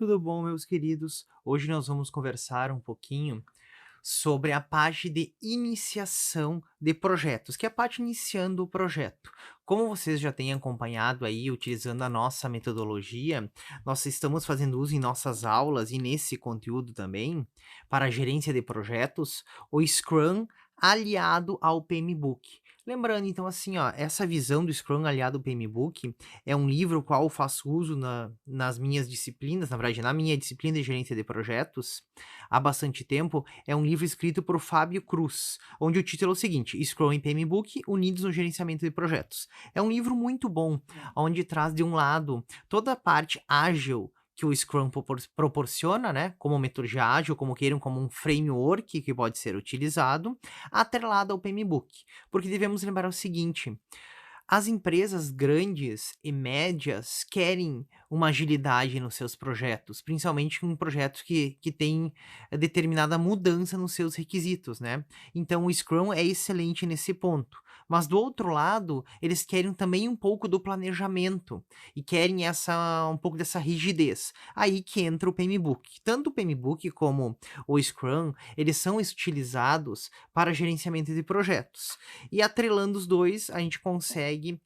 Tudo bom, meus queridos? Hoje nós vamos conversar um pouquinho sobre a parte de iniciação de projetos, que é a parte iniciando o projeto. Como vocês já têm acompanhado aí, utilizando a nossa metodologia, nós estamos fazendo uso em nossas aulas e nesse conteúdo também, para a gerência de projetos, o Scrum aliado ao PMBOK. Lembrando, então, assim, ó, essa visão do Scrum aliado ao PMBOK é um livro o qual eu faço uso nas minhas disciplinas, na verdade, na minha disciplina de gerência de projetos, há bastante tempo. É um livro escrito por Fábio Cruz, onde o título é o seguinte: Scrum e PMBOK unidos no gerenciamento de projetos. É um livro muito bom, onde traz de um lado toda a parte ágil que o Scrum proporciona, né, como metodologia ágil, como queiram, como um framework que pode ser utilizado, atrelado ao PMBOK. Porque devemos lembrar o seguinte: as empresas grandes e médias querem uma agilidade nos seus projetos, principalmente com projetos que têm determinada mudança nos seus requisitos, né. Então o Scrum é excelente nesse ponto. Mas do outro lado, eles querem também um pouco do planejamento e querem um pouco dessa rigidez. Aí que entra o PMBOK. Tanto o PMBOK como o Scrum, eles são utilizados para gerenciamento de projetos. E atrelando os dois, a gente consegue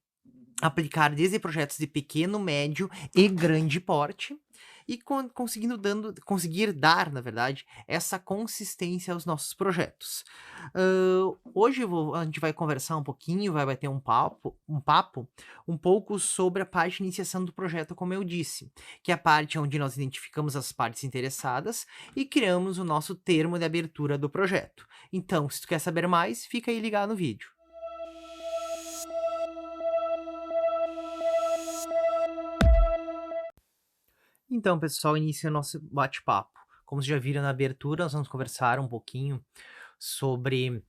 aplicar desde projetos de pequeno, médio e grande porte e conseguir dar, na verdade, essa consistência aos nossos projetos. Hoje a gente vai conversar um pouquinho, vai bater um papo um pouco sobre a parte de iniciação do projeto, como eu disse, que é a parte onde nós identificamos as partes interessadas e criamos o nosso termo de abertura do projeto. Então, se tu quer saber mais, fica aí ligado no vídeo. Então, pessoal, inicia o nosso bate-papo. Como vocês já viram na abertura, nós vamos conversar um pouquinho sobre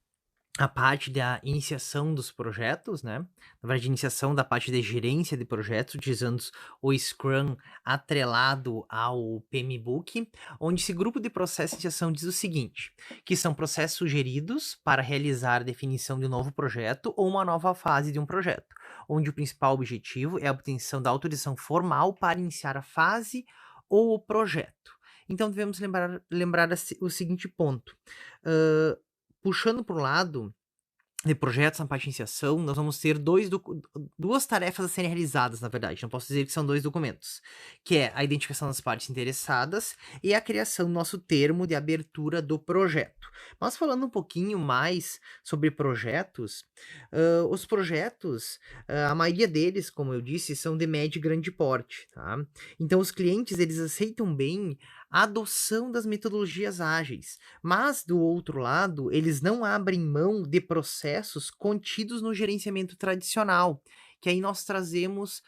a parte da iniciação dos projetos, né? Na verdade, iniciação da parte de gerência de projetos, utilizando o Scrum atrelado ao PMBOK, onde esse grupo de processo de iniciação diz o seguinte, que são processos sugeridos para realizar a definição de um novo projeto ou uma nova fase de um projeto, onde o principal objetivo é a obtenção da autorização formal para iniciar a fase ou o projeto. Então, devemos lembrar o seguinte ponto. Hã, Puxando para o lado de projetos na parte de iniciação, nós vamos ter 2 tarefas a serem realizadas, na verdade, não posso dizer que são 2 documentos, que é a identificação das partes interessadas e a criação do nosso termo de abertura do projeto. Mas falando um pouquinho mais sobre projetos, os projetos, a maioria deles, como eu disse, são de médio e grande porte, tá. Então os clientes, eles aceitam bem a adoção das metodologias ágeis, mas, do outro lado, eles não abrem mão de processos contidos no gerenciamento tradicional, que aí nós trazemos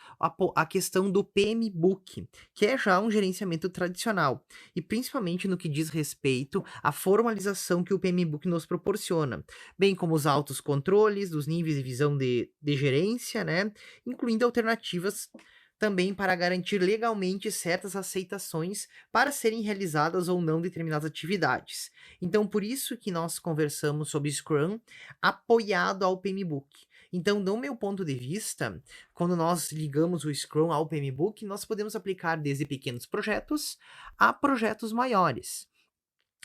a questão do PMBOK, que é já um gerenciamento tradicional, e principalmente no que diz respeito à formalização que o PMBOK nos proporciona, bem como os altos controles dos níveis de visão de gerência, né, incluindo alternativas também para garantir legalmente certas aceitações para serem realizadas ou não determinadas atividades. Então, por isso que nós conversamos sobre Scrum apoiado ao PMBOK. Então, do meu ponto de vista, quando nós ligamos o Scrum ao PMBOK, nós podemos aplicar desde pequenos projetos a projetos maiores.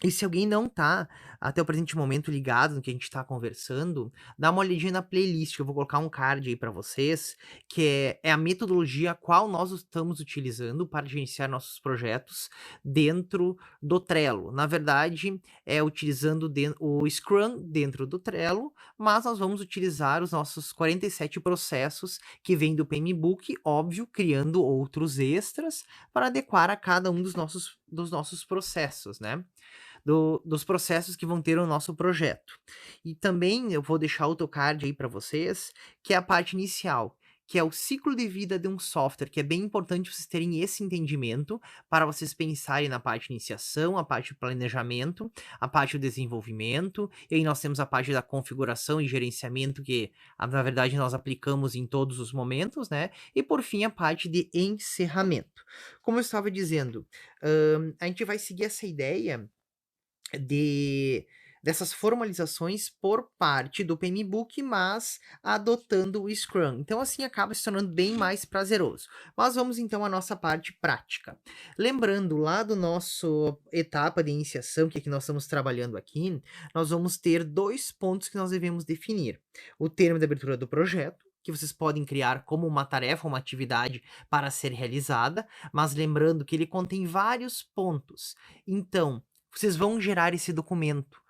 E se alguém não tá, até o presente momento, ligado no que a gente tá conversando, dá uma olhadinha na playlist, que eu vou colocar um card aí pra vocês, que é a metodologia a qual nós estamos utilizando para gerenciar nossos projetos dentro do Trello. Na verdade, é utilizando o Scrum dentro do Trello, mas nós vamos utilizar os nossos 47 processos que vêm do PMBOK, óbvio, criando outros extras para adequar a cada um dos nossos processos, né? Dos processos que vão ter o nosso projeto. E também eu vou deixar o card aí para vocês, que é a parte inicial, que é o ciclo de vida de um software, que é bem importante vocês terem esse entendimento para vocês pensarem na parte de iniciação, a parte do planejamento, a parte do desenvolvimento, e aí nós temos a parte da configuração e gerenciamento que, na verdade, nós aplicamos em todos os momentos, né? E por fim, a parte de encerramento. Como eu estava dizendo, a gente vai seguir essa ideia de dessas formalizações por parte do PMBOK, mas adotando o Scrum. Então, assim, acaba se tornando bem mais prazeroso. Mas vamos então à nossa parte prática. Lembrando, lá do nosso etapa de iniciação, que é que nós estamos trabalhando aqui, nós vamos ter 2 pontos que nós devemos definir: o termo de abertura do projeto, que vocês podem criar como uma tarefa, uma atividade para ser realizada, mas lembrando que ele contém vários pontos. Então, vocês vão gerar esse documento,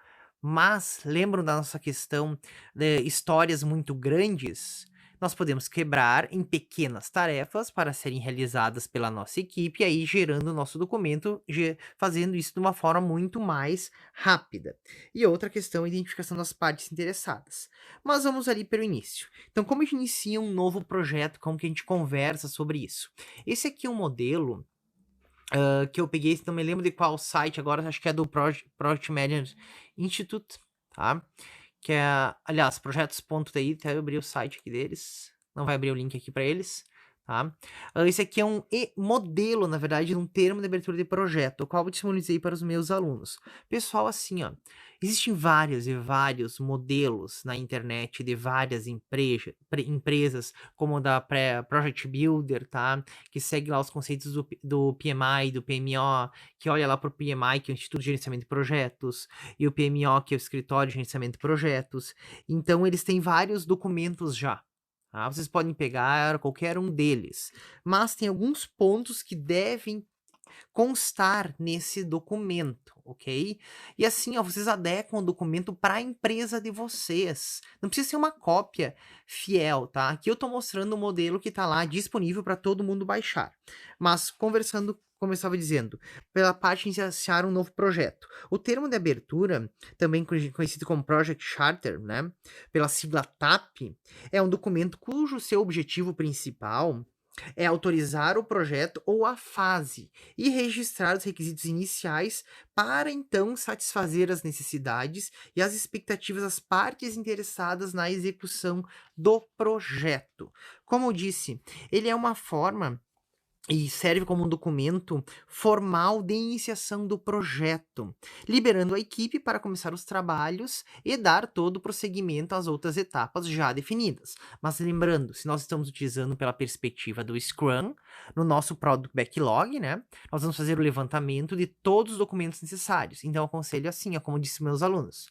mas lembram da nossa questão de histórias muito grandes? Nós podemos quebrar em pequenas tarefas para serem realizadas pela nossa equipe, e aí gerando o nosso documento, fazendo isso de uma forma muito mais rápida. E outra questão é a identificação das partes interessadas. Mas vamos ali pelo início. Então, como a gente inicia um novo projeto, como que a gente conversa sobre isso? Esse aqui é um modelo que eu peguei, não me lembro de qual site agora, acho que é do Project Management Institute, tá? Que é, aliás, projetos.ti, até eu abrir o site aqui deles, não vai abrir o link aqui para eles, tá? Esse aqui é um modelo, na verdade, de um termo de abertura de projeto, o qual eu disponibilizei para os meus alunos. Pessoal, assim, ó, existem vários e vários modelos na internet de várias empresas, como da Project Builder, tá? Que segue lá os conceitos do PMI, do PMO, que olha lá para o PMI, que é o Instituto de Gerenciamento de Projetos, e o PMO, que é o Escritório de Gerenciamento de Projetos. Então, eles têm vários documentos já. Tá? Vocês podem pegar qualquer um deles, mas tem alguns pontos que devem constar nesse documento, ok? E assim, ó, vocês adequam o documento para a empresa de vocês. Não precisa ser uma cópia fiel, tá? Aqui eu estou mostrando o modelo que está lá disponível para todo mundo baixar. Mas conversando, como eu estava dizendo, pela parte de iniciar um novo projeto. O termo de abertura, também conhecido como Project Charter, né? Pela sigla TAP, é um documento cujo seu objetivo principal é autorizar o projeto ou a fase e registrar os requisitos iniciais para então satisfazer as necessidades e as expectativas das partes interessadas na execução do projeto. Como eu disse, ele é uma forma e serve como um documento formal de iniciação do projeto, liberando a equipe para começar os trabalhos e dar todo o prosseguimento às outras etapas já definidas. Mas lembrando, se nós estamos utilizando pela perspectiva do Scrum, no nosso Product Backlog, né, nós vamos fazer o levantamento de todos os documentos necessários. Então, eu aconselho assim, como disse meus alunos,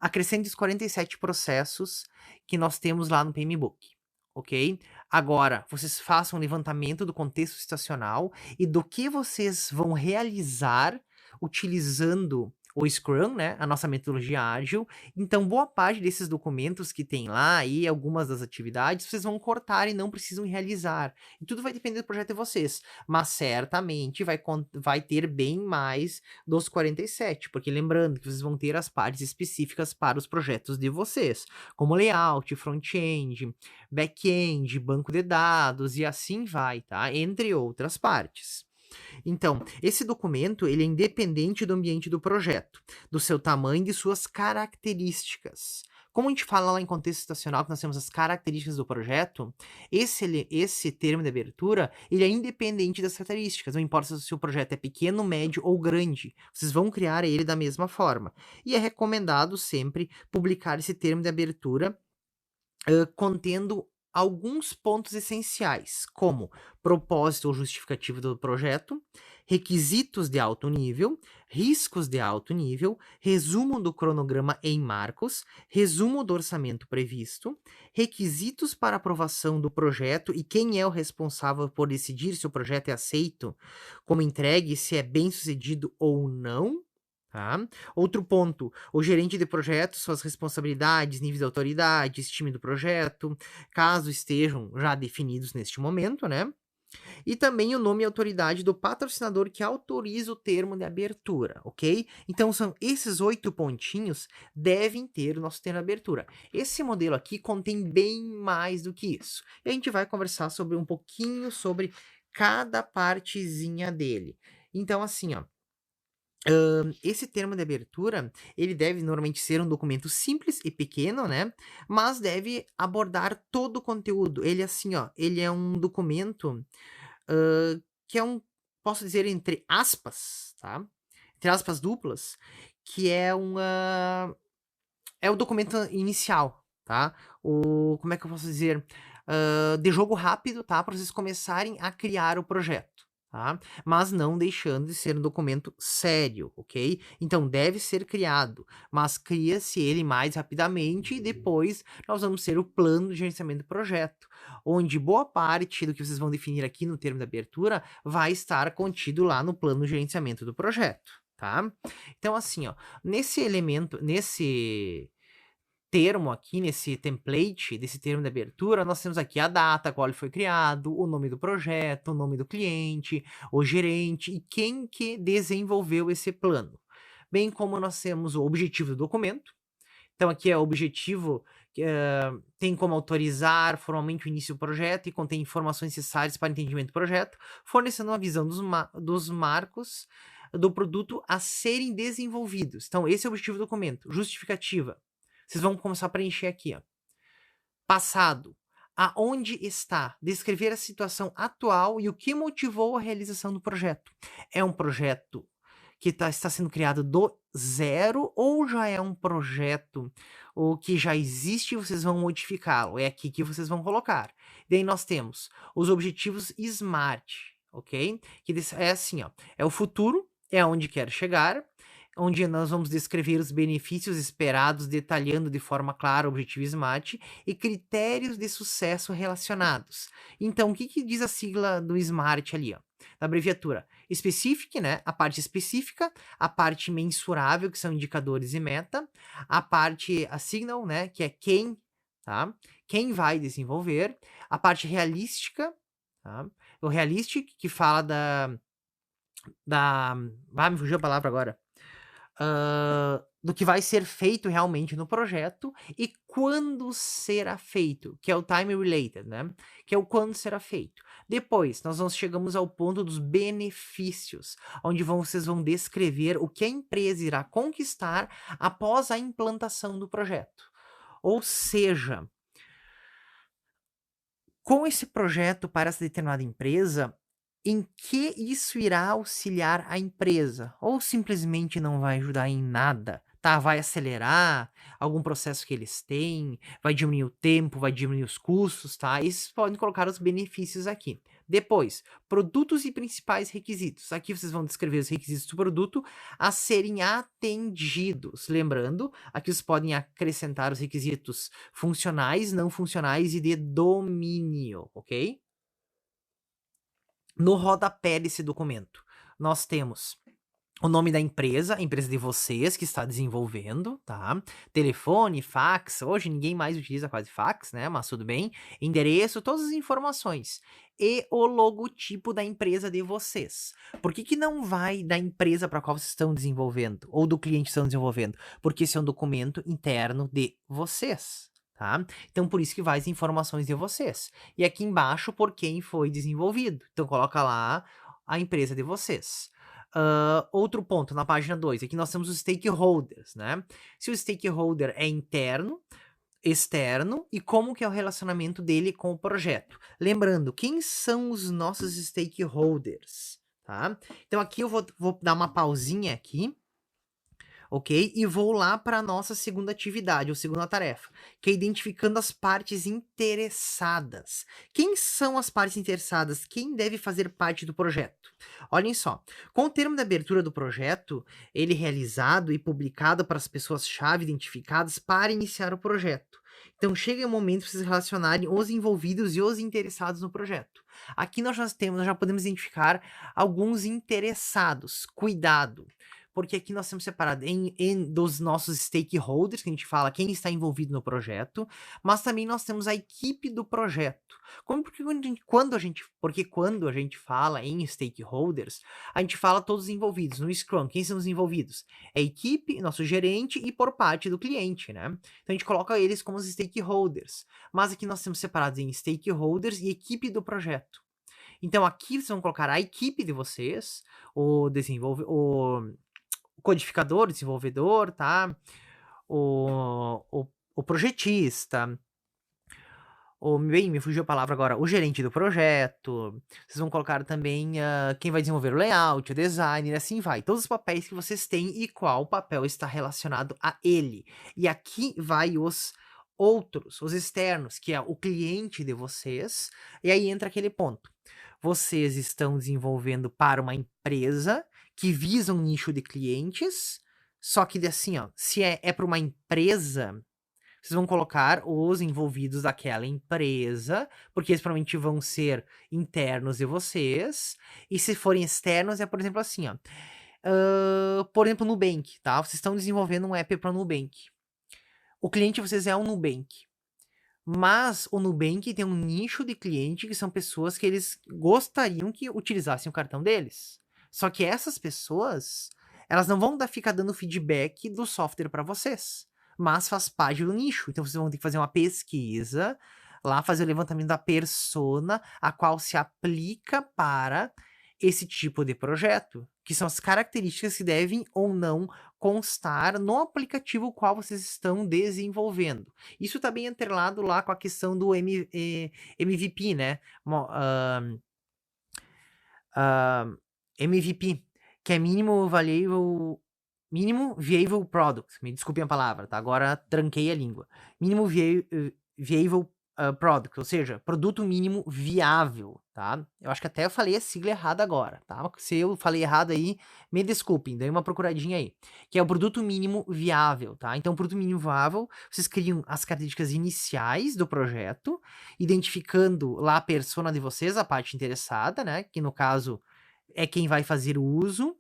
acrescente os 47 processos que nós temos lá no PMBOK. Ok? Agora, vocês façam um levantamento do contexto situacional e do que vocês vão realizar utilizando o Scrum, né, a nossa metodologia ágil. Então, boa parte desses documentos que tem lá e algumas das atividades, vocês vão cortar e não precisam realizar. E tudo vai depender do projeto de vocês, mas certamente vai ter bem mais dos 47, porque lembrando que vocês vão ter as partes específicas para os projetos de vocês, como layout, front-end, back-end, banco de dados e assim vai, tá? Entre outras partes. Então, esse documento, ele é independente do ambiente do projeto, do seu tamanho e de suas características. Como a gente fala lá em contexto estacional, que nós temos as características do projeto, esse termo de abertura, ele é independente das características, não importa se o seu projeto é pequeno, médio ou grande, vocês vão criar ele da mesma forma. E é recomendado sempre publicar esse termo de abertura contendo alguns pontos essenciais, como propósito ou justificativo do projeto, requisitos de alto nível, riscos de alto nível, resumo do cronograma em marcos, resumo do orçamento previsto, requisitos para aprovação do projeto e quem é o responsável por decidir se o projeto é aceito como entregue, se é bem sucedido ou não. Tá? Outro ponto, o gerente de projeto, suas responsabilidades, níveis de autoridade, time do projeto, caso estejam já definidos neste momento, né? E também o nome e autoridade do patrocinador que autoriza o termo de abertura, ok? Então são esses 8 pontinhos devem ter o nosso termo de abertura. Esse modelo aqui contém bem mais do que isso. E a gente vai conversar sobre um pouquinho sobre cada partezinha dele. Então, assim, ó. Esse termo de abertura, ele deve normalmente ser um documento simples e pequeno, né? Mas deve abordar todo o conteúdo. Ele assim, ó, ele é um documento que é posso dizer entre aspas, tá? Entre aspas duplas, que é é o documento inicial, tá? Como é que eu posso dizer? De jogo rápido, tá? Para vocês começarem a criar o projeto, tá? Mas não deixando de ser um documento sério, ok? Então deve ser criado, mas cria-se ele mais rapidamente e depois nós vamos ter o plano de gerenciamento do projeto, onde boa parte do que vocês vão definir aqui no termo de abertura vai estar contido lá no plano de gerenciamento do projeto, tá? Então assim, ó, nesse termo aqui, nesse template desse termo de abertura, nós temos aqui a data, qual ele foi criado, o nome do projeto, o nome do cliente, o gerente e quem que desenvolveu esse plano. Bem como nós temos o objetivo do documento. Então aqui é o objetivo, que tem como autorizar formalmente o início do projeto e contém informações necessárias para o entendimento do projeto, fornecendo uma visão dos marcos do produto a serem desenvolvidos. Então esse é o objetivo do documento. Justificativa. Vocês vão começar a preencher aqui, ó. Passado. Aonde está? Descrever a situação atual e o que motivou a realização do projeto. É um projeto que está sendo criado do zero ou já é um projeto que já existe e vocês vão modificá-lo? É aqui que vocês vão colocar. Daí nós temos os objetivos SMART, ok? Que é assim, ó. É o futuro, é onde quer chegar, onde nós vamos descrever os benefícios esperados, detalhando de forma clara o objetivo SMART e critérios de sucesso relacionados. Então, o que, que diz a sigla do SMART ali, ó? Da abreviatura? Specific, né? A parte específica, a parte mensurável, que são indicadores e meta, a signal, né? Que é quem, tá? Quem vai desenvolver, a parte realística, tá? O realistic, que fala me fugiu a palavra agora, do que vai ser feito realmente no projeto e quando será feito, que é o time related, né? Que é o quando será feito. Depois, chegamos ao ponto dos benefícios, onde vocês vão descrever o que a empresa irá conquistar após a implantação do projeto. Ou seja, com esse projeto para essa determinada empresa, em que isso irá auxiliar a empresa? Ou simplesmente não vai ajudar em nada? Tá, vai acelerar algum processo que eles têm, vai diminuir o tempo, vai diminuir os custos, tá? Esses podem colocar os benefícios aqui. Depois, produtos e principais requisitos. Aqui vocês vão descrever os requisitos do produto a serem atendidos. Lembrando, aqui vocês podem acrescentar os requisitos funcionais, não funcionais e de domínio, ok? No rodapé desse documento, nós temos o nome da empresa, a empresa de vocês que está desenvolvendo, tá? Telefone, fax, hoje ninguém mais utiliza quase fax, né? Mas tudo bem. Endereço, todas as informações. E o logotipo da empresa de vocês. Por que que não vai da empresa para qual vocês estão desenvolvendo? Ou do cliente que estão desenvolvendo? Porque esse é um documento interno de vocês. Tá? Então, por isso que vai as informações de vocês. E aqui embaixo, por quem foi desenvolvido. Então, coloca lá a empresa de vocês. Outro ponto, na página 2, aqui nós temos os stakeholders, né? Se o stakeholder é interno, externo e como que é o relacionamento dele com o projeto. Lembrando, quem são os nossos stakeholders, tá? Então aqui eu vou dar uma pausinha aqui, ok? E vou lá para a nossa segunda atividade, ou segunda tarefa, que é identificando as partes interessadas. Quem são as partes interessadas? Quem deve fazer parte do projeto? Olhem só, com o termo de abertura do projeto, ele realizado e publicado para as pessoas-chave identificadas para iniciar o projeto. Então chega o momento de vocês relacionarem os envolvidos e os interessados no projeto. Aqui nós já podemos identificar alguns interessados. Cuidado! Porque aqui nós temos separado dos nossos stakeholders, que a gente fala quem está envolvido no projeto, mas também nós temos a equipe do projeto. Porque quando a gente fala em stakeholders, a gente fala todos os envolvidos. No Scrum, quem são os envolvidos? É a equipe, nosso gerente e por parte do cliente, né? Então a gente coloca eles como os stakeholders. Mas aqui nós temos separados em stakeholders e equipe do projeto. Então aqui vocês vão colocar a equipe de vocês, o codificador, desenvolvedor, tá? O projetista, bem, me fugiu a palavra agora, o gerente do projeto, vocês vão colocar também, quem vai desenvolver o layout, o design, e assim vai. Todos os papéis que vocês têm e qual papel está relacionado a ele. E aqui vai os outros, os externos, que é o cliente de vocês, e aí entra aquele ponto. Vocês estão desenvolvendo para uma empresa que visa um nicho de clientes, só que assim, ó, se é para uma empresa, vocês vão colocar os envolvidos daquela empresa, porque eles provavelmente vão ser internos de vocês. E se forem externos, é, por exemplo, assim, ó. Por exemplo, Nubank, tá? Vocês estão desenvolvendo um app para Nubank. O cliente de vocês é um Nubank. Mas o Nubank tem um nicho de cliente que são pessoas que eles gostariam que utilizassem o cartão deles. Só que essas pessoas, elas não vão ficar dando feedback do software para vocês, mas faz parte do nicho. Então vocês vão ter que fazer uma pesquisa, lá fazer o levantamento da persona a qual se aplica para esse tipo de projeto, que são as características que devem ou não constar no aplicativo qual vocês estão desenvolvendo. Isso está bem atrelado lá com a questão do MVP, né? MVP, que é Minimum Viable Product. Me desculpem a palavra, tá? Agora tranquei a língua. Minimum Viable Product, ou seja, produto mínimo viável, tá? Eu acho que até eu falei a sigla errada agora, tá? Se eu falei errado aí, me desculpem, dei uma procuradinha aí. Que é o produto mínimo viável, tá? Então, o produto mínimo viável, vocês criam as características iniciais do projeto, identificando lá a persona de vocês, a parte interessada, né? Que no caso é quem vai fazer o uso,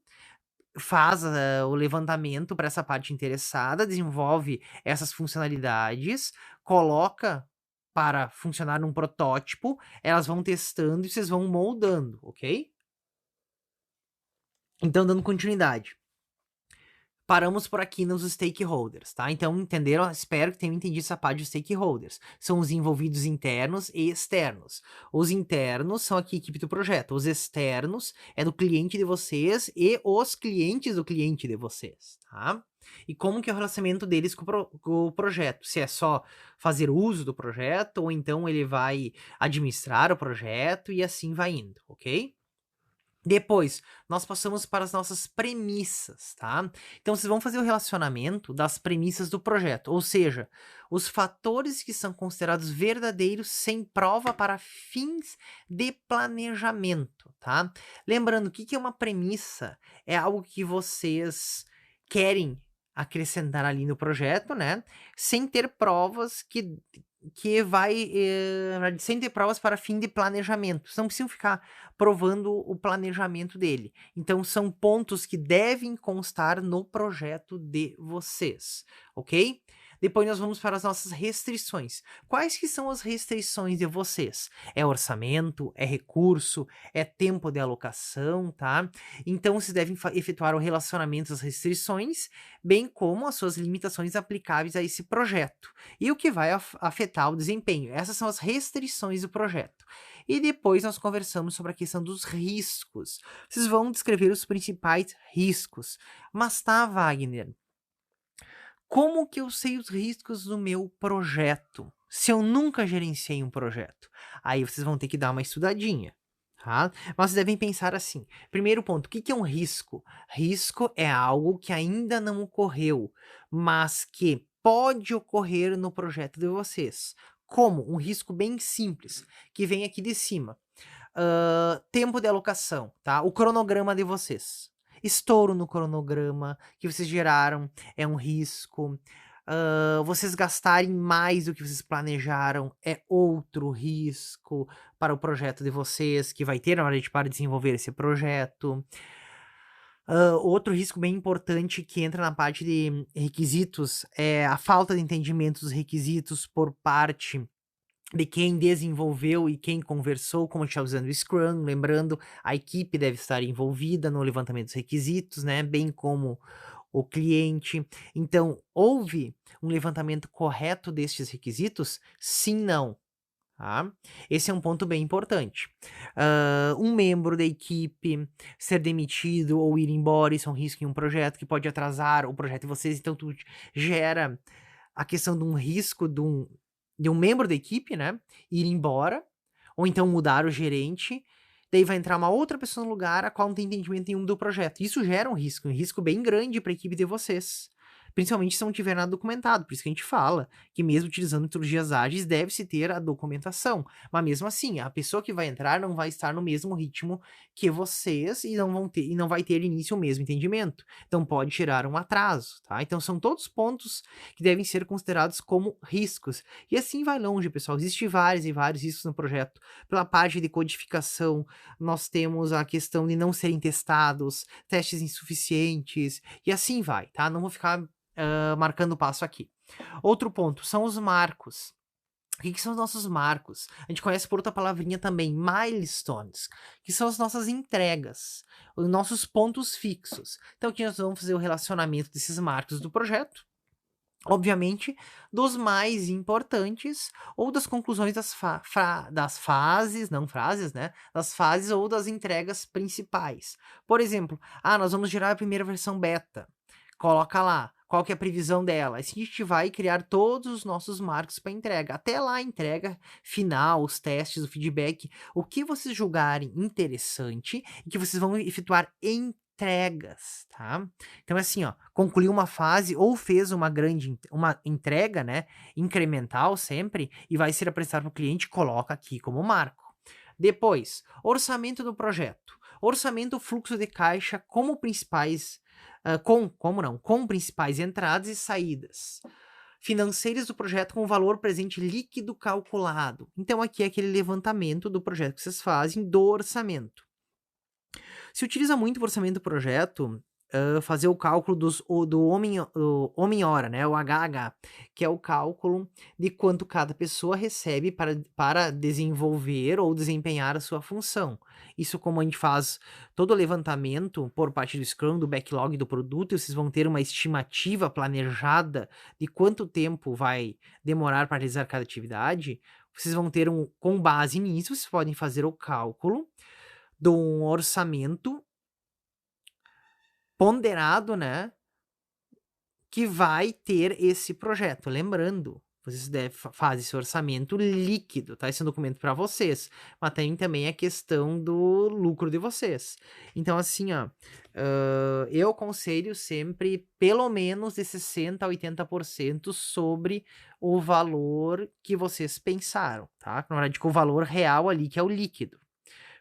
faz o levantamento para essa parte interessada, desenvolve essas funcionalidades, coloca para funcionar num protótipo, elas vão testando e vocês vão moldando, ok? Então, dando continuidade. Paramos por aqui nos stakeholders, tá? Então, entenderam? Espero que tenham entendido essa parte de stakeholders. São os envolvidos internos e externos. Os internos são aqui a equipe do projeto. Os externos é do cliente de vocês e os clientes do cliente de vocês, tá? E como que é o relacionamento deles com o projeto? Se é só fazer uso do projeto ou então ele vai administrar o projeto e assim vai indo, ok? Depois, nós passamos para as nossas premissas, tá? Então, vocês vão fazer o relacionamento das premissas do projeto, ou seja, os fatores que são considerados verdadeiros sem prova para fins de planejamento, tá? Lembrando, o que que é uma premissa? É algo que vocês querem acrescentar ali no projeto, né? Sem ter provas que vai, sem ter provas para fim de planejamento. Vocês não precisam ficar provando o planejamento dele. Então, são pontos que devem constar no projeto de vocês, ok? Depois nós vamos para as nossas restrições. Quais que são as restrições de vocês? É orçamento, é recurso, é tempo de alocação, tá? Então, vocês devem efetuar o relacionamento das restrições, bem como as suas limitações aplicáveis a esse projeto. E o que vai afetar o desempenho. Essas são as restrições do projeto. E depois nós conversamos sobre a questão dos riscos. Vocês vão descrever os principais riscos. Mas tá, Wagner, como que eu sei os riscos do meu projeto? Se eu nunca gerenciei um projeto? Aí vocês vão ter que dar uma estudadinha. Tá? Mas vocês devem pensar assim. Primeiro ponto, o que é um risco? Risco é algo que ainda não ocorreu, mas que pode ocorrer no projeto de vocês. Como? Um risco bem simples, que vem aqui de cima. Tempo de alocação, tá? O cronograma de vocês. Estouro no cronograma que vocês geraram é um risco. Vocês gastarem mais do que vocês planejaram é outro risco para o projeto de vocês, que vai ter na hora de para desenvolver esse projeto. Outro risco bem importante que entra na parte de requisitos é a falta de entendimento dos requisitos por parte de quem desenvolveu e quem conversou, como está usando o Scrum. Lembrando, a equipe deve estar envolvida no levantamento dos requisitos, né? Bem como o cliente. Então, houve um levantamento correto destes requisitos? Sim, não. Tá? Esse é um ponto bem importante. Um membro da equipe ser demitido ou ir embora, isso é um risco em um projeto que pode atrasar o projeto de vocês, então tu gera a questão de um risco de um membro da equipe, né, ir embora, ou então mudar o gerente, daí vai entrar uma outra pessoa no lugar a qual não tem entendimento nenhum do projeto. Isso gera um risco bem grande para a equipe de vocês. Principalmente se não tiver nada documentado. Por isso que a gente fala que mesmo utilizando metodologias ágeis, deve-se ter a documentação. Mas mesmo assim, a pessoa que vai entrar não vai estar no mesmo ritmo que vocês e não vai ter início o mesmo entendimento. Então pode gerar um atraso, tá? Então são todos pontos que devem ser considerados como riscos. E assim vai longe, pessoal. Existem vários e vários riscos no projeto. Pela parte de codificação, nós temos a questão de não serem testados, testes insuficientes, e assim vai, tá? Não vou ficar marcando o passo aqui. Outro ponto são os marcos. O que são os nossos marcos? A gente conhece por outra palavrinha também, milestones, que são as nossas entregas, os nossos pontos fixos. Então aqui nós vamos fazer o relacionamento desses marcos do projeto, obviamente, dos mais importantes ou das conclusões das fases, não frases, né? Das fases ou das entregas principais. Por exemplo, nós vamos gerar a primeira versão beta. Coloca lá, qual que é a previsão dela. Assim a gente vai criar todos os nossos marcos para entrega. Até lá a entrega final, os testes, o feedback, o que vocês julgarem interessante e que vocês vão efetuar entregas, tá? Então, assim, ó, concluiu uma fase ou fez uma entrega, né, incremental sempre, e vai ser apresentado para o cliente, coloca aqui como marco. Depois, orçamento do projeto. Orçamento, fluxo de caixa como principais, com principais entradas e saídas. Financeiros do projeto com valor presente líquido calculado. Então, aqui é aquele levantamento do projeto que vocês fazem do orçamento. Se utiliza muito o orçamento do projeto, fazer o cálculo do homem-hora, né, o HH, que é o cálculo de quanto cada pessoa recebe para desenvolver ou desempenhar a sua função. Isso como a gente faz todo o levantamento por parte do Scrum, do backlog do produto, e vocês vão ter uma estimativa planejada de quanto tempo vai demorar para realizar cada atividade, vocês vão ter com base nisso, vocês podem fazer o cálculo de um orçamento ponderado, né, que vai ter esse projeto. Lembrando, vocês fazer esse orçamento líquido, tá? Esse é um documento para vocês, mas tem também a questão do lucro de vocês. Então, assim, ó, eu aconselho sempre pelo menos de 60% a 80% sobre o valor que vocês pensaram, tá? Na verdade, com o valor real ali, que é o líquido.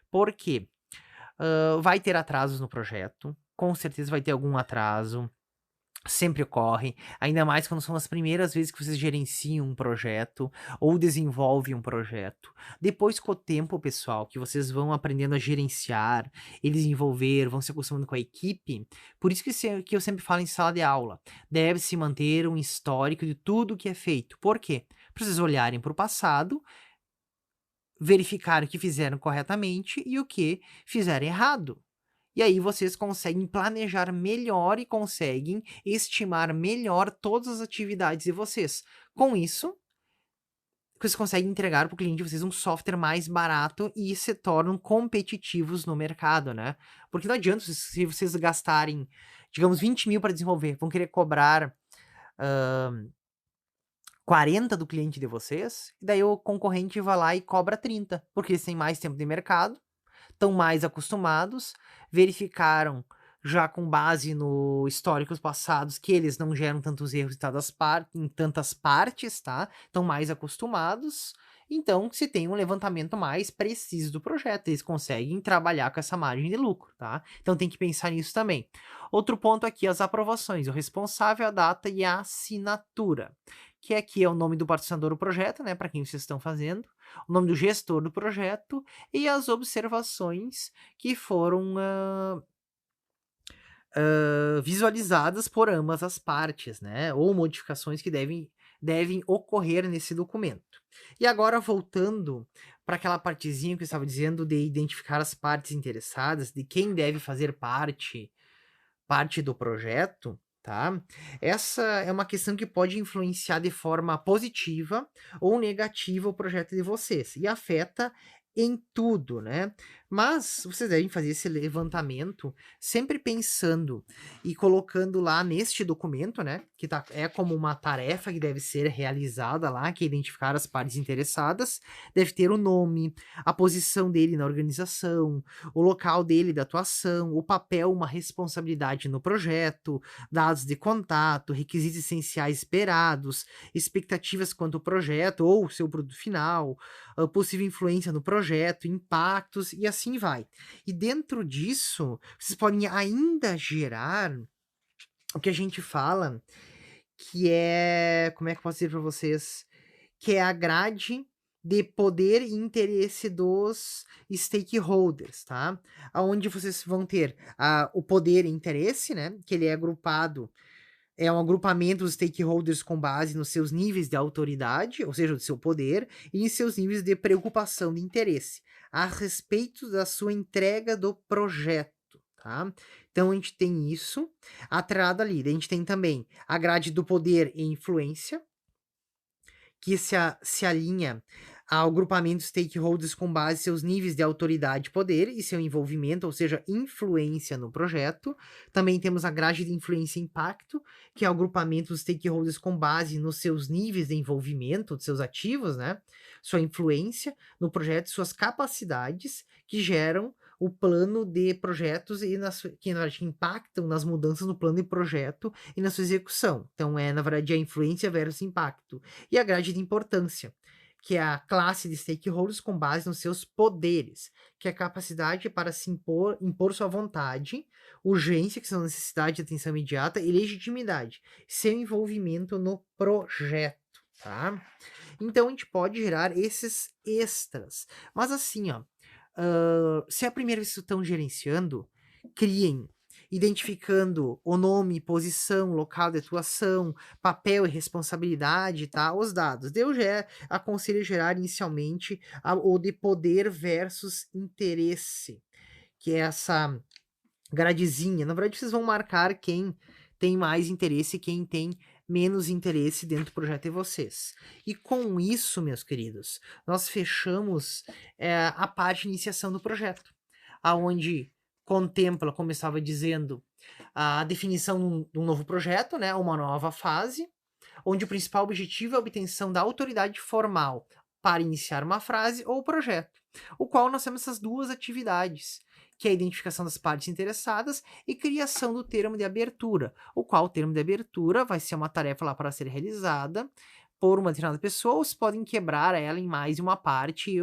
Por quê? Vai ter atrasos no projeto, com certeza vai ter algum atraso, sempre ocorre, ainda mais quando são as primeiras vezes que vocês gerenciam um projeto ou desenvolvem um projeto. Depois, com o tempo, pessoal, que vocês vão aprendendo a gerenciar e desenvolver, vão se acostumando com a equipe, por isso que eu sempre falo em sala de aula, deve-se manter um histórico de tudo que é feito. Por quê? Para vocês olharem para o passado, verificar o que fizeram corretamente e o que fizeram errado. E aí vocês conseguem planejar melhor e conseguem estimar melhor todas as atividades de vocês. Com isso, vocês conseguem entregar para o cliente de vocês um software mais barato e se tornam competitivos no mercado, né? Porque não adianta se vocês gastarem, digamos, 20 mil para desenvolver, vão querer cobrar 40 do cliente de vocês, e daí o concorrente vai lá e cobra 30, porque eles têm mais tempo de mercado, estão mais acostumados, verificaram já com base no históricos passados que eles não geram tantos erros em tantas partes, tá? Estão mais acostumados, então se tem um levantamento mais preciso do projeto, eles conseguem trabalhar com essa margem de lucro, tá? Então tem que pensar nisso também. Outro ponto aqui, as aprovações, o responsável, a data e a assinatura, que aqui é o nome do patrocinador do projeto, né, para quem vocês estão fazendo, o nome do gestor do projeto e as observações que foram visualizadas por ambas as partes, né, ou modificações que devem ocorrer nesse documento. E agora, voltando para aquela partezinha que eu estava dizendo de identificar as partes interessadas, de quem deve fazer parte do projeto, tá? Essa é uma questão que pode influenciar de forma positiva ou negativa o projeto de vocês e afeta em tudo, né? Mas vocês devem fazer esse levantamento sempre pensando e colocando lá neste documento, né, que é como uma tarefa que deve ser realizada lá, que é identificar as partes interessadas, deve ter o nome, a posição dele na organização, o local dele da atuação, o papel, uma responsabilidade no projeto, dados de contato, requisitos essenciais esperados, expectativas quanto ao projeto ou seu produto final, a possível influência no projeto, impactos e assim vai. E dentro disso, vocês podem ainda gerar o que a gente fala, que é, como é que eu posso dizer para vocês? Que é a grade de poder e interesse dos stakeholders, tá? Aonde vocês vão ter o poder e interesse, né? Que ele é agrupado, é um agrupamento dos stakeholders com base nos seus níveis de autoridade, ou seja, do seu poder, e em seus níveis de preocupação, de interesse, a respeito da sua entrega do projeto, tá? Então a gente tem isso atrelado ali. Daí a gente tem também a grade do poder e influência, que se alinha ao grupamento de stakeholders com base em seus níveis de autoridade e poder e seu envolvimento, ou seja, influência no projeto. Também temos a grade de influência e impacto, que é o grupamento dos stakeholders com base nos seus níveis de envolvimento, de seus ativos, né? Sua influência no projeto, suas capacidades que geram o plano de projetos e que na verdade impactam nas mudanças no plano de projeto e na sua execução. Então, na verdade, a influência versus impacto. E a grade de importância, que é a classe de stakeholders com base nos seus poderes, que é a capacidade para se impor sua vontade, urgência, que são necessidade de atenção imediata, e legitimidade, seu envolvimento no projeto, tá? Então a gente pode gerar esses extras. Mas assim, ó, se é a primeira vez que estão gerenciando, criem identificando o nome, posição, local de atuação, papel e responsabilidade, tá? Os dados. Eu já aconselho gerar inicialmente o de poder versus interesse, que é essa gradezinha. Na verdade, vocês vão marcar quem tem mais interesse e quem tem menos interesse dentro do projeto de vocês. E com isso, meus queridos, nós fechamos a parte de iniciação do projeto, aonde contempla, como eu estava dizendo, a definição de um novo projeto, né, uma nova fase, onde o principal objetivo é a obtenção da autoridade formal para iniciar uma frase ou projeto, o qual nós temos essas duas atividades, que é a identificação das partes interessadas e criação do termo de abertura, o qual o termo de abertura vai ser uma tarefa lá para ser realizada por uma determinada pessoa, ou vocês podem quebrar ela em mais de uma parte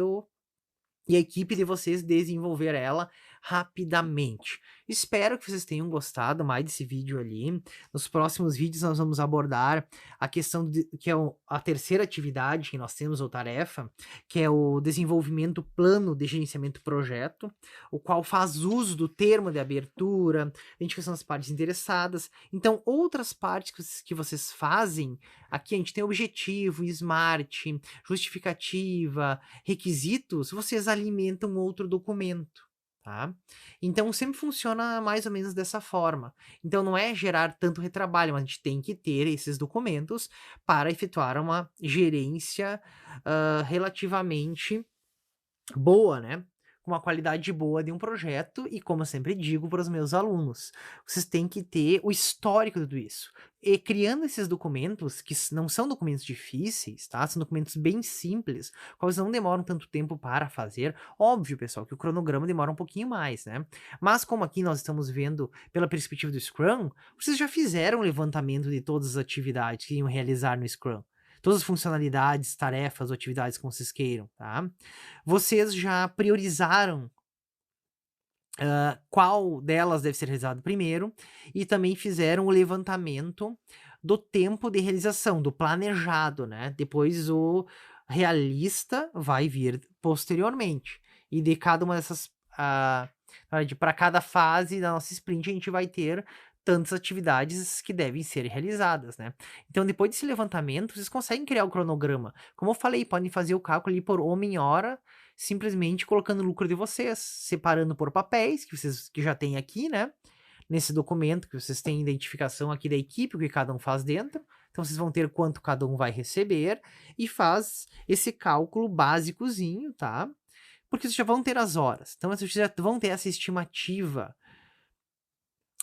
e a equipe de vocês desenvolver ela rapidamente. Espero que vocês tenham gostado mais desse vídeo ali. Nos próximos vídeos nós vamos abordar a questão que é a terceira atividade que nós temos, ou tarefa, que é o desenvolvimento plano de gerenciamento projeto, o qual faz uso do termo de abertura, identificação das partes interessadas. Então, outras partes que vocês fazem, aqui a gente tem objetivo, smart, justificativa, requisitos, vocês alimentam outro documento, tá? Então sempre funciona mais ou menos dessa forma. Então não é gerar tanto retrabalho, mas a gente tem que ter esses documentos para efetuar uma gerência relativamente boa, né? Com uma qualidade boa de um projeto, e como eu sempre digo para os meus alunos, vocês têm que ter o histórico de tudo isso. E criando esses documentos, que não são documentos difíceis, tá? São documentos bem simples, quais não demoram tanto tempo para fazer. Óbvio, pessoal, que o cronograma demora um pouquinho mais, né? Mas como aqui nós estamos vendo pela perspectiva do Scrum, vocês já fizeram o levantamento de todas as atividades que iam realizar no Scrum. Todas as funcionalidades, tarefas ou atividades como vocês queiram, tá? Vocês já priorizaram qual delas deve ser realizado primeiro e também fizeram o levantamento do tempo de realização, do planejado, né? Depois o realista vai vir posteriormente. E de cada uma dessas, para cada fase da nossa sprint, a gente vai ter tantas atividades que devem ser realizadas, né? Então, depois desse levantamento, vocês conseguem criar o cronograma. Como eu falei, podem fazer o cálculo ali por homem-hora, simplesmente colocando o lucro de vocês, separando por papéis, que vocês que já têm aqui, né? Nesse documento, que vocês têm identificação aqui da equipe, o que cada um faz dentro. Então, vocês vão ter quanto cada um vai receber e faz esse cálculo básicozinho, tá? porque vocês já vão ter as horas. Então, vocês já vão ter essa estimativa.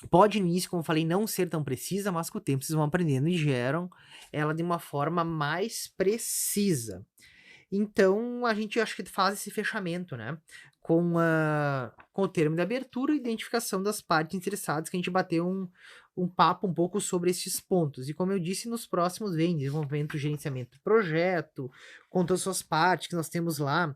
Pode no início, como eu falei, não ser tão precisa, mas com o tempo vocês vão aprendendo e geram ela de uma forma mais precisa. Então, a gente acho que faz esse fechamento, né? Com o termo de abertura e identificação das partes interessadas, que a gente bateu um papo um pouco sobre esses pontos. E como eu disse, nos próximos vem desenvolvimento, gerenciamento do projeto, com todas as suas partes que nós temos lá.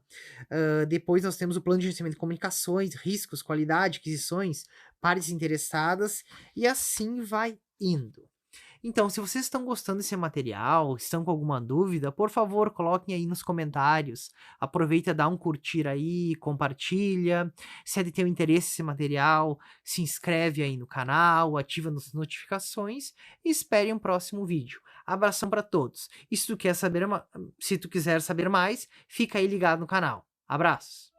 Depois nós temos o plano de gerenciamento de comunicações, riscos, qualidade, aquisições, partes interessadas, e assim vai indo. Então, se vocês estão gostando desse material, estão com alguma dúvida, por favor, coloquem aí nos comentários. Aproveita, dá um curtir aí, compartilha. Se é de teu interesse esse material, se inscreve aí no canal, ativa as notificações e espere um próximo vídeo. Abração para todos. E se tu quiser saber mais, fica aí ligado no canal. Abraços.